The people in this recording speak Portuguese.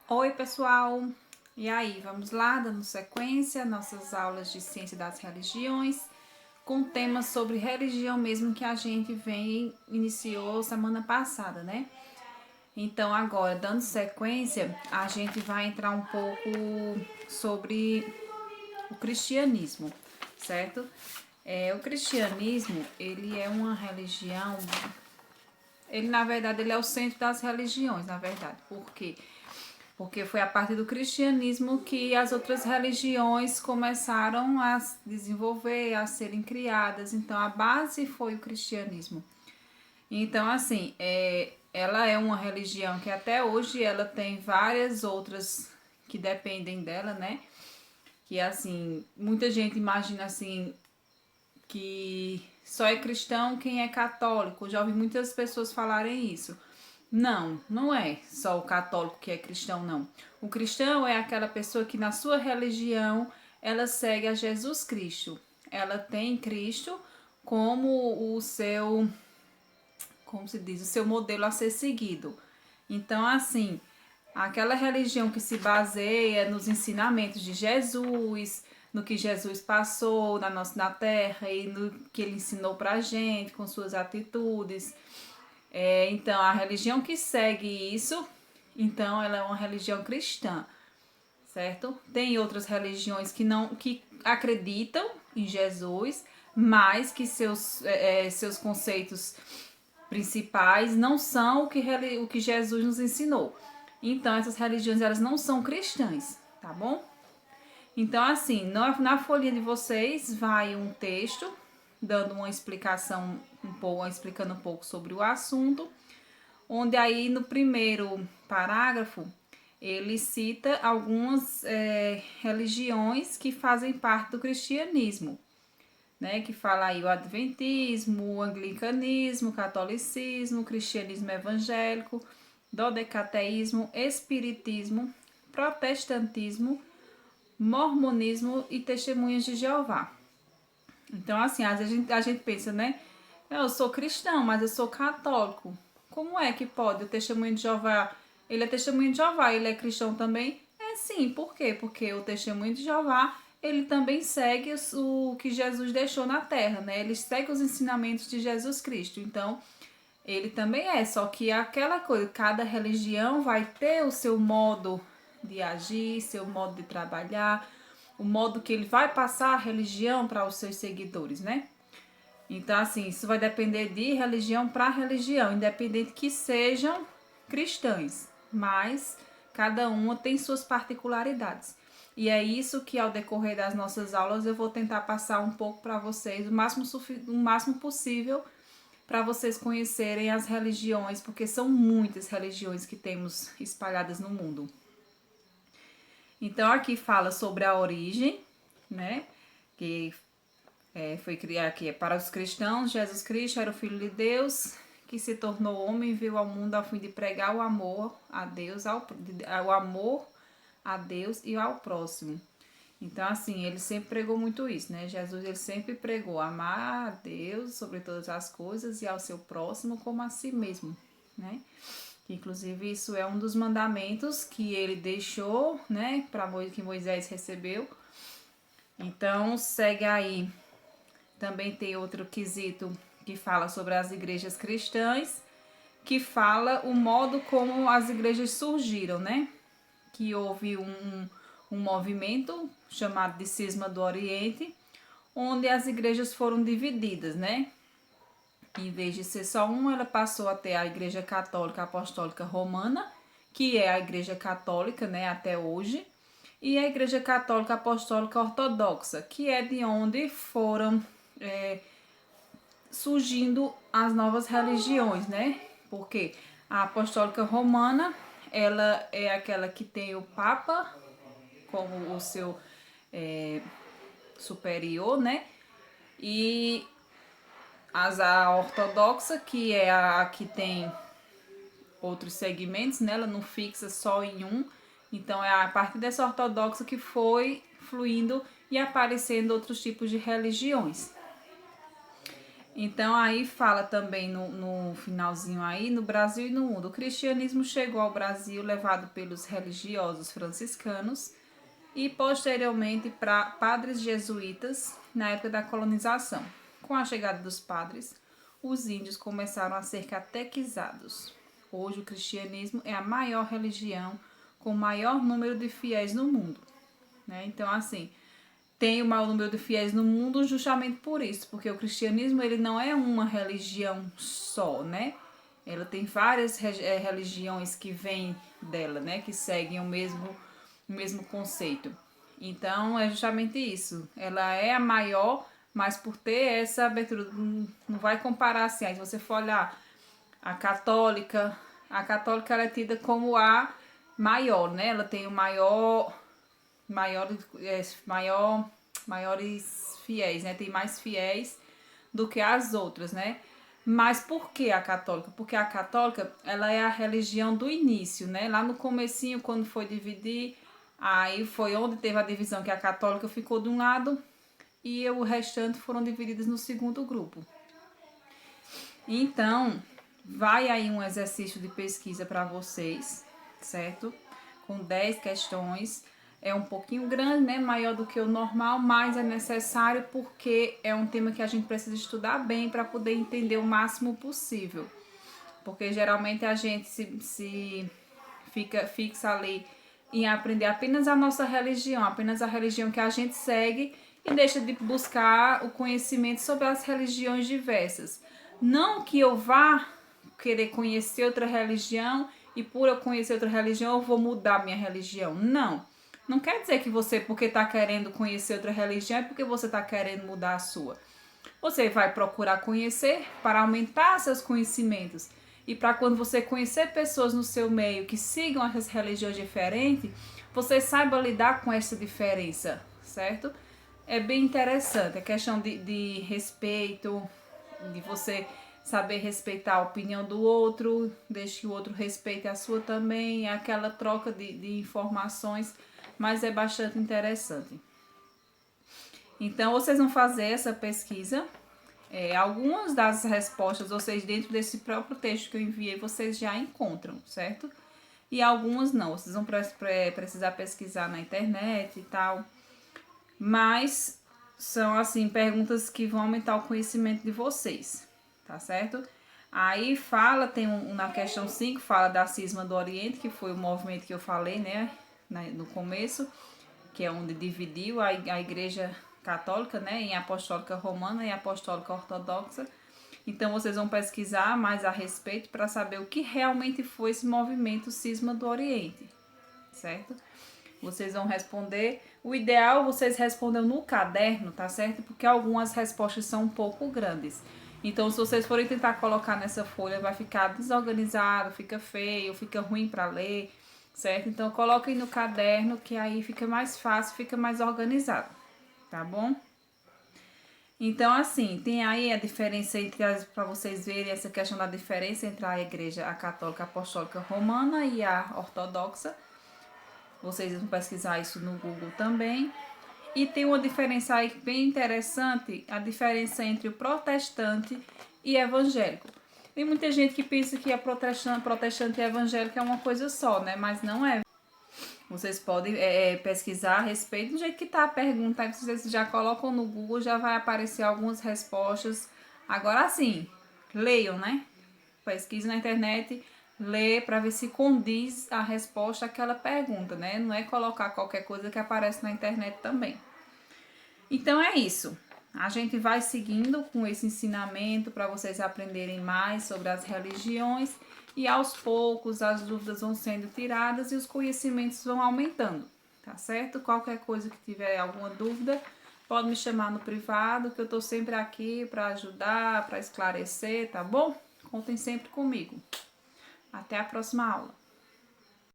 Oi, pessoal! E aí, vamos lá, dando sequência às nossas aulas de Ciência das Religiões, com temas sobre religião mesmo que a gente iniciou semana passada, né? Então, agora, dando sequência, a gente vai entrar um pouco sobre o cristianismo, certo? O cristianismo, ele é uma religião, ele na verdade ele é o centro das religiões, na verdade. Por quê? Porque foi a partir do cristianismo que as outras religiões começaram a se desenvolver, a serem criadas. Então, a base foi o cristianismo. Então, assim, ela é uma religião que até hoje ela tem várias outras que dependem dela, né? Que, assim, muita gente imagina, assim, que só é cristão quem é católico. Já ouvi muitas pessoas falarem isso. Não, não é só o católico que é cristão, não. O cristão é aquela pessoa que na sua religião ela segue a Jesus Cristo. Ela tem Cristo como o seu, como se diz, o seu modelo a ser seguido. Então, assim, aquela religião que se baseia nos ensinamentos de Jesus, no que Jesus passou na terra e no que ele ensinou pra gente com suas atitudes. Então, a religião que segue isso, então ela é uma religião cristã, certo? Tem outras religiões que acreditam em Jesus, mas que seus conceitos principais não são o que Jesus nos ensinou. Então, essas religiões elas não são cristãs, tá bom? Então, assim, na folhinha de vocês vai um texto dando uma explicação explicando um pouco sobre o assunto, onde aí no primeiro parágrafo ele cita algumas religiões que fazem parte do cristianismo, né? Que fala aí o adventismo, o anglicanismo, o catolicismo, o cristianismo evangélico, dodecateísmo, espiritismo, protestantismo, mormonismo e testemunhas de Jeová. Então, assim, às vezes a gente pensa, né? Eu sou cristão, mas eu sou católico. Como é que pode o testemunho de Jeová? Ele é testemunho de Jeová, ele é cristão também? É sim, por quê? Porque o testemunho de Jeová, ele também segue o que Jesus deixou na terra, né? Ele segue os ensinamentos de Jesus Cristo. Então, ele também é, só que aquela coisa, cada religião vai ter o seu modo de agir, seu modo de trabalhar, o modo que ele vai passar a religião para os seus seguidores, né? Então, assim, isso vai depender de religião para religião, independente que sejam cristãs, mas cada uma tem suas particularidades. E é isso que, ao decorrer das nossas aulas, eu vou tentar passar um pouco para vocês, o máximo possível, para vocês conhecerem as religiões, porque são muitas religiões que temos espalhadas no mundo. Então, aqui fala sobre a origem, né? Que foi criado aqui para os cristãos. Jesus Cristo era o Filho de Deus que se tornou homem e veio ao mundo a fim de pregar o amor a Deus, o amor a Deus e ao próximo. Então, assim, ele sempre pregou muito isso, né? Jesus, ele sempre pregou amar a Deus sobre todas as coisas e ao seu próximo como a si mesmo, né? Inclusive, isso é um dos mandamentos que ele deixou, né? Que Moisés recebeu. Então, segue aí. Também tem outro quesito que fala sobre as igrejas cristãs, que fala o modo como as igrejas surgiram, né? Que houve um movimento chamado de Cisma do Oriente, onde as igrejas foram divididas, né? Em vez de ser só uma, ela passou a ter a Igreja Católica Apostólica Romana, que é a Igreja Católica, né, até hoje, e a Igreja Católica Apostólica Ortodoxa, que é de onde foram surgindo as novas religiões, né? Porque a Apostólica Romana, ela é aquela que tem o Papa como o seu superior, né? E a ortodoxa, que é a que tem outros segmentos, né? Ela não fixa só em um. Então é a partir dessa ortodoxa que foi fluindo e aparecendo outros tipos de religiões. Então aí fala também no finalzinho aí, no Brasil e no mundo. O cristianismo chegou ao Brasil levado pelos religiosos franciscanos e posteriormente para padres jesuítas na época da colonização. Com a chegada dos padres, os índios começaram a ser catequizados. Hoje o cristianismo é a maior religião com o maior número de fiéis no mundo, né? Então assim, tem o maior número de fiéis no mundo justamente por isso, porque o cristianismo ele não é uma religião só, né? Ela tem várias religiões que vêm dela, né? Que seguem o mesmo conceito. Então é justamente isso. Ela é a maior, mas por ter essa abertura, não vai comparar assim. Aí se você for olhar a católica ela é tida como a maior, né? Ela tem o maiores fiéis, né? Tem mais fiéis do que as outras, né? Mas por que a católica? Porque a católica, ela é a religião do início, né? Lá no comecinho, quando foi dividir, aí foi onde teve a divisão, que a católica ficou de um lado e o restante foram divididos no segundo grupo. Então, vai aí um exercício de pesquisa para vocês, certo? Com 10 questões. É um pouquinho grande, né? Maior do que o normal, mas é necessário porque é um tema que a gente precisa estudar bem para poder entender o máximo possível. Porque geralmente a gente se fixa ali em aprender apenas a nossa religião, apenas a religião que a gente segue e deixa de buscar o conhecimento sobre as religiões diversas. Não que eu vá querer conhecer outra religião e por eu conhecer outra religião eu vou mudar minha religião. Não. Não quer dizer que você, porque está querendo conhecer outra religião, é porque você está querendo mudar a sua. Você vai procurar conhecer para aumentar seus conhecimentos. E para quando você conhecer pessoas no seu meio que sigam essas religiões diferentes, você saiba lidar com essa diferença, certo? É bem interessante. É questão de respeito, de você saber respeitar a opinião do outro, deixe que o outro respeite a sua também, é aquela troca de informações, mas é bastante interessante. Então, vocês vão fazer essa pesquisa. Algumas das respostas, vocês dentro desse próprio texto que eu enviei, vocês já encontram, certo? E algumas não, vocês vão precisar pesquisar na internet e tal. Mas são, assim, perguntas que vão aumentar o conhecimento de vocês, tá certo? Aí fala, na questão 5, fala da Cisma do Oriente, que foi o movimento que eu falei, né, no começo, que é onde dividiu a igreja católica, né, em apostólica romana e apostólica ortodoxa. Então vocês vão pesquisar mais a respeito para saber o que realmente foi esse movimento Cisma do Oriente, certo? Vocês vão responder. O ideal vocês respondam no caderno, tá certo? Porque algumas respostas são um pouco grandes. Então, se vocês forem tentar colocar nessa folha, vai ficar desorganizado, fica feio, fica ruim para ler, certo? Então, coloquem no caderno, que aí fica mais fácil, fica mais organizado, tá bom? Então, assim, tem aí a diferença entre para vocês verem essa questão da diferença entre a igreja, a católica apostólica romana e a ortodoxa. Vocês vão pesquisar isso no Google também. E tem uma diferença aí bem interessante, a diferença entre o protestante e evangélico. Tem muita gente que pensa que a protestante e evangélico é uma coisa só, né? Mas não é. Vocês podem pesquisar a respeito do jeito que tá a pergunta. Aí vocês já colocam no Google, já vai aparecer algumas respostas. Agora sim, leiam, né? Pesquise na internet, lê para ver se condiz a resposta àquela pergunta, né? Não é colocar qualquer coisa que aparece na internet também. Então é isso. A gente vai seguindo com esse ensinamento para vocês aprenderem mais sobre as religiões e aos poucos as dúvidas vão sendo tiradas e os conhecimentos vão aumentando, tá certo? Qualquer coisa que tiver alguma dúvida, pode me chamar no privado, que eu tô sempre aqui para ajudar, para esclarecer, tá bom? Contem sempre comigo. Até a próxima aula.